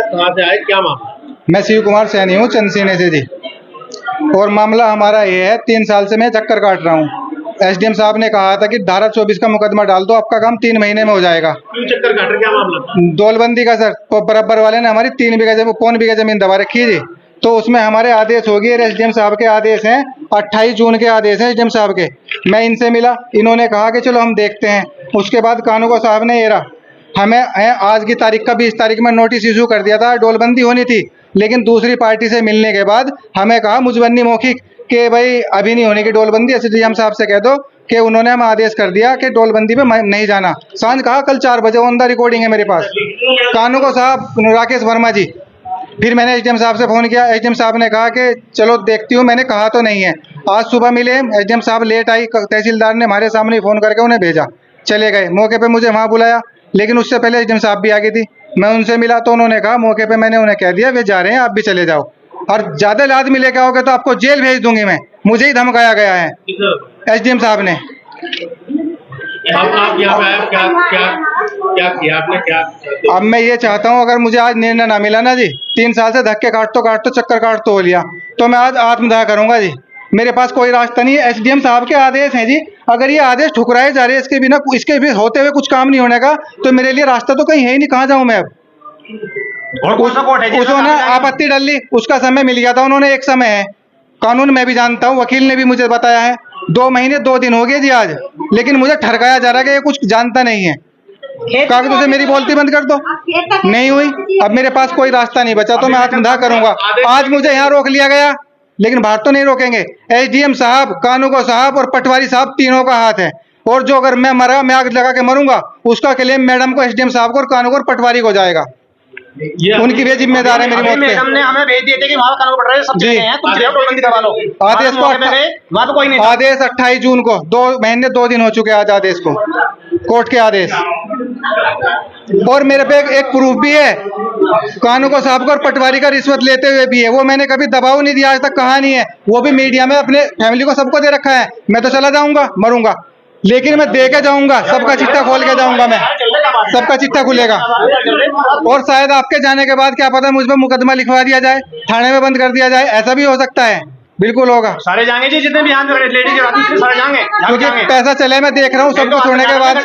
कहाँ से आए, क्या मामला? मैं शिव कुमार सैनी हूँ, चंदसीने से जी। और मामला हमारा ये है, 3 साल से मैं चक्कर काट रहा हूँ। एसडीएम साहब ने कहा था कि धारा 24 का मुकदमा डाल दो, आपका काम 3 महीने में हो जाएगा। क्यों चक्कर काट रहे, क्या मामला था? दौलबंदी का सर, बराबर वाले ने हमारी 3 बीघा पौन बीघा जमीन दबा रखी है जी। तो उसमें हमारे आदेश होगी, एसडीएम साहब के आदेश हैं, 28 जून के आदेश हैं एसडीएम साहब के। मैं इनसे मिला, इन्होंने कहा कि चलो हम देखते हैं। उसके बाद कानूनगो साहब ने ये रहा, हमें आज की तारीख का 20 तारीख में नोटिस इशू कर दिया था, डोलबंदी होनी थी। लेकिन दूसरी पार्टी से मिलने के बाद हमें कहा मुजबन्नी मौखिक कि भाई अभी नहीं होने की डोलबंदी, एसडीएम साहब से कह दो कि उन्होंने हमें आदेश कर दिया कि डोलबंदी पे नहीं जाना। सांझ कहा कल 4 बजे, ऑन द रिकॉर्डिंग है मेरे पास। कानूनगो साहब राकेश वर्मा जी। फिर मैंने एसडीएम साहब से फ़ोन किया, एसडीएम साहब ने कहा कि चलो देखती हूँ, मैंने कहा तो नहीं है। आज सुबह मिले, एसडीएम साहब लेट आई, तहसीलदार ने हमारे सामने फ़ोन करके उन्हें भेजा, चले गए। मौके पे मुझे वहाँ बुलाया, लेकिन उससे पहले एसडीएम साहब भी आ गई थी। मैं उनसे मिला तो उन्होंने कहा मौके पे मैंने उन्हें कह दिया वे जा रहे हैं, आप भी चले जाओ, और ज़्यादा आदमी लेके आओगे तो आपको जेल भेज दूंगी मैं। मुझे ही धमकाया गया है एसडीएम साहब ने। आप यहाँ पे आए, क्या किया आपने, क्या? अब मैं ये चाहता हूँ, अगर मुझे आज निर्णय ना मिला ना जी, 3 साल से धक्के काटतो चक्कर काटतो हो लिया, तो मैं आज आत्मदाह करूंगा जी। मेरे पास कोई रास्ता नहीं है। एसडीएम साहब के आदेश हैं जी, अगर ये आदेश ठुकराए जा रहे हैं, इसके बिना, इसके भी होते हुए कुछ काम नहीं होने का, तो मेरे लिए रास्ता तो कहीं है ही नहीं, कहाँ जाऊँ मैं अब? और कौन सा कोर्ट है? उन्होंने आपत्ति डाल ली, उसका समय मिल गया था उन्होंने, एक समय है, कानून मैं भी जानता हूँ, वकील ने भी मुझे बताया है। 2 महीने 2 दिन हो गए जी आज, लेकिन मुझे ठरकाया जा रहा है कि ये कुछ जानता नहीं है। कागजों से मेरी बोलती बंद कर दो, नहीं हुई। अब मेरे पास कोई रास्ता नहीं बचा, तो मैं आत्मदाह करूंगा। आज मुझे यहाँ रोक लिया गया, लेकिन बाहर तो नहीं रोकेंगे। एसडीएम साहब, कानूनगो साहब और पटवारी साहब, तीनों का हाथ है। और जो अगर मैं मरा, मैं आग लगा के मरूंगा, उसका क्लेम मैडम को, एसडीएम साहब को और कानूनगो और पटवारी को जाएगा। उनकी भी जिम्मेदार है मेरी मौत पे। मैडम ने हमें भेज दिए थे कि वहाँ कानून पटवारी सब चले गए हैं, तुम चले डोलबंदी करवा लो। आदेश को वहाँ तो कोई नहीं था। आदेश 28 जून को, 2 महीने 2 दिन हो चुके आज आदेश को, कोर्ट के आदेश। और मेरे पे एक प्रूफ भी है, कानूनगो साहब को और पटवारी का रिश्वत लेते हुए भी है। वो मैंने कभी दबाव नहीं दिया, आज तक कहा नहीं है। वो भी मीडिया में अपने फैमिली को सबको दे रखा है। मैं तो चला जाऊंगा, मरूंगा, लेकिन मैं दे के जाऊंगा, सबका चिट्ठा खोल के जाऊंगा, मैं सबका चिट्ठा खुलेगा। और शायद आपके जाने के बाद क्या पता मुझ पर मुकदमा लिखवा दिया जाए, थाने में बंद कर दिया जाए, ऐसा भी हो सकता है। बिल्कुल होगा। सारे जाएंगे जी, जितने भी यहाँ लेडीज के रात सारे जाएंगे, क्योंकि पैसा चले, मैं देख रहा हूँ सब कुछ होने के बाद,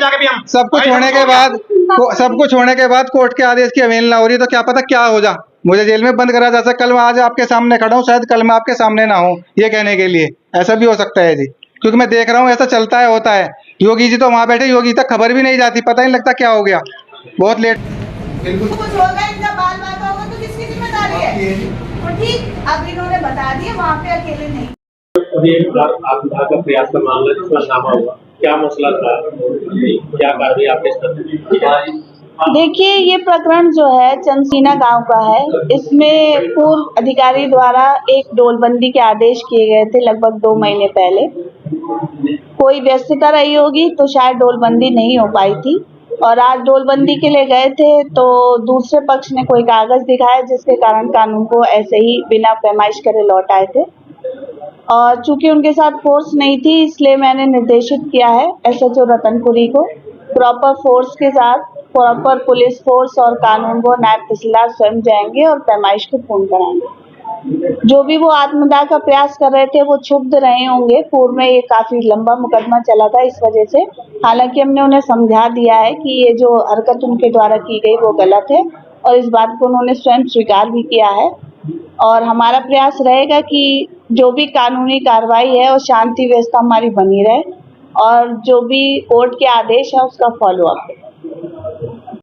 सब कुछ होने के बाद कोर्ट के आदेश की अवहेलना हो रही है, तो क्या पता क्या हो जा, मुझे जेल में बंद करा जा सकता। कल मैं आज आपके सामने खड़ा हूँ, शायद कल मैं आपके सामने ना हूँ, ये कहने के लिए, ऐसा भी हो सकता है जी। क्योंकि मैं देख रहा हूँ ऐसा चलता है, होता है। योगी जी तो वहाँ बैठे, योगी तक खबर भी नहीं जाती, पता नहीं लगता क्या हो गया, बहुत लेट। कुछ होगा, इनका बाल बात होगा तो किसकी जिम्मेदारी है? और ठीक, अब इन्होंने बता दिया, वहाँ पे अकेले नहीं। आत्मदाह का प्रयास का मामला जिसमें नामा हुआ, क्या मसला था, क्या कार्रवाई आपने इस पर? देखिए, ये प्रकरण जो है चंदसीना गांव का है। इसमें पूर्व अधिकारी द्वारा एक डोलबंदी के आदेश किए गए थे लगभग 2 महीने पहले। कोई व्यस्तता रही होगी तो शायद डोलबंदी नहीं हो पाई थी, और आज डोलबंदी के लिए गए थे तो दूसरे पक्ष ने कोई कागज दिखाया, जिसके कारण कानून को ऐसे ही बिना पैमाइश करे लौट आए थे। और चूंकि उनके साथ फोर्स नहीं थी, इसलिए मैंने निर्देशित किया है एसएचओ रतनपुरी को प्रॉपर फोर्स के साथ, प्रॉपर पुलिस फोर्स और कानून को नायब तहसीलदार स्वयं जाएंगे और पैमाइश को पूर्ण कराएंगे। जो भी वो आत्मदाह का प्रयास कर रहे थे वो क्षुब्ध रहे होंगे, पूर्व में ये काफी लंबा मुकदमा चला था इस वजह से। हालांकि हमने उन्हें समझा दिया है कि ये जो हरकत उनके द्वारा की गई वो गलत है, और इस बात को उन्होंने स्वयं स्वीकार भी किया है। और हमारा प्रयास रहेगा कि जो भी कानूनी कार्रवाई है और शांति व्यवस्था हमारी बनी रहे, और जो भी कोर्ट के आदेश है उसका फॉलो अप।